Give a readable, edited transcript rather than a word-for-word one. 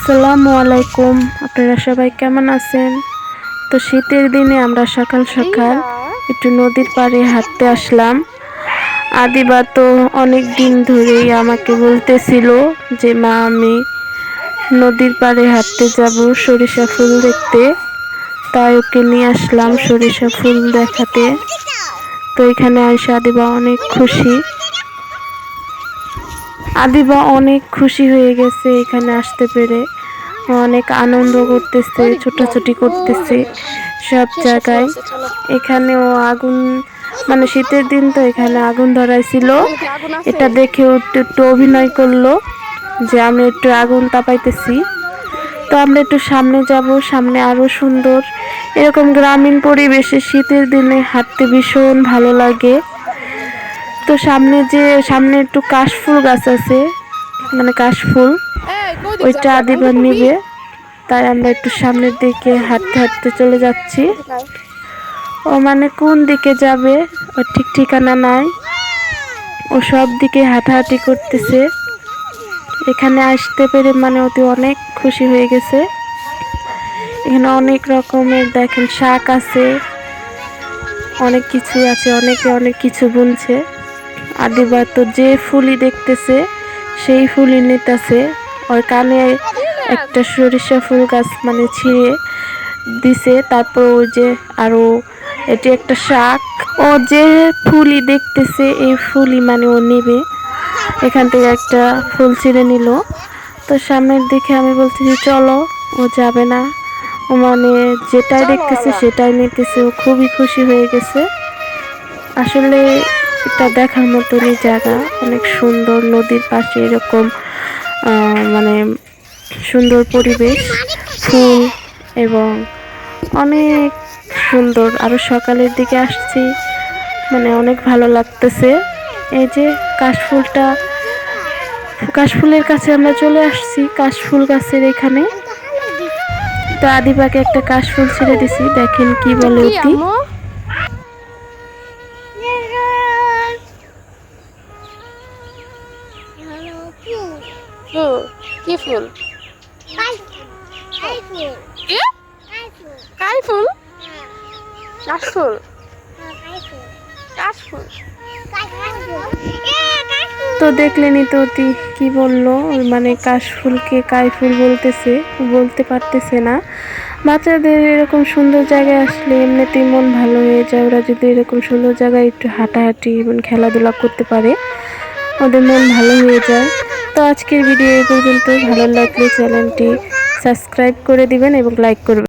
আসসালামু আলাইকুম। আপনারা সবাই কেমন আছেন? তো শীতের দিনে আমরা সকাল সকাল একটু নদীর পাড়ে হাঁটতে আসলাম। আদিবা তো অনেক দিন ধরেই আমাকে বলতেছিল যে মা, আমি নদীর পাড়ে হাঁটতে যাব সরিষা ফুল দেখতে। তাই ওকে নিয়ে আসলাম সরিষা ফুল দেখাতে। তো এখানে আইসা আদিবা অনেক খুশি হয়ে গেছে এখানে আসতে পেরে। অনেক আনন্দ করতেছে, ছোটাছুটি করতেছে সব জায়গায়। এখানেও আগুন, মানে শীতের দিন তো এখানে আগুন ধরাইছিল। এটা দেখে একটু একটু অভিনয় করলো যে আমি একটু আগুন তাপাইতেছি। তো আমরা একটু সামনে যাব, সামনে আরো সুন্দর এরকম গ্রামীণ পরিবেশে শীতের দিনে হাঁটতে ভীষণ ভালো লাগে। তো সামনে একটু কাশফুল গাছ আছে, মানে কাশফুল, ওইটা আদিবার নিবে। তাই আমরা একটু সামনের দিকে হাঁটতে হাঁটতে চলে যাচ্ছি। ও মানে কোন দিকে যাবে ও ঠিক ঠিকানা নাই, ও সব দিকে হাঁটাহাঁটি করতেছে। এখানে আসতে পেরে মানে অতি অনেক খুশি হয়ে গেছে। এখানে অনেক রকমের দেখেন শাক আছে, অনেক কিছু আছে, অনেকে অনেক কিছু বুনছে। আদিবা তো যে ফুলই দেখতেছে সেই ফুলই নিতেছে। ওর কানে একটা সরিষা ফুল গাছ মানে ছিঁড়ে দিছে। তারপর ওই যে আরো এটি একটা শাক, ও যে ফুলই দেখতেছে এই ফুলই মানে ও নেবে। এখান থেকে একটা ফুল ছিঁড়ে নিল। তো সামনের দিকে আমি বলতেছি চলো, ও যাবে না, ও মানে যেটাই দেখতেছে সেটাই নিতেছে। ও খুবই খুশি হয়ে গেছে। আসলে এটা দেখার মতনই জায়গা, অনেক সুন্দর, নদীর পাশে এরকম মানে সুন্দর পরিবেশ, ফুল এবং অনেক সুন্দর। আরো সকালের দিকে আসছি, মানে অনেক ভালো লাগতেছে। এই যে কাশফুলের কাছে আমরা চলে আসছি, কাশফুল গাছের এখানে। তো আদিবাকে একটা কাশফুল ছেড়ে দিছি, দেখেন কি বলে অতি। কি ফুল? কাশফুল? কাশফুল? কাশফুল? তো দেখলেনি তো অতি কি বললো, মানে কাশফুলকে কাইফুল বলতেছে, বলতে পারতেছে না। বাচ্চাদের এরকম সুন্দর জায়গায় আসলে এমনিতেই মন ভালো হয়ে যায়। ওরা যদি এরকম সুন্দর জায়গায় একটু হাঁটাহাঁটি এবং খেলাধুলা করতে পারে, ওদের মন ভালো হয়ে যায়। তো আজকের ভিডিও এই পর্যন্ত। ভালো লাগলে চ্যানেলটি সাবস্ক্রাইব করে দিবেন এবং লাইক করবেন।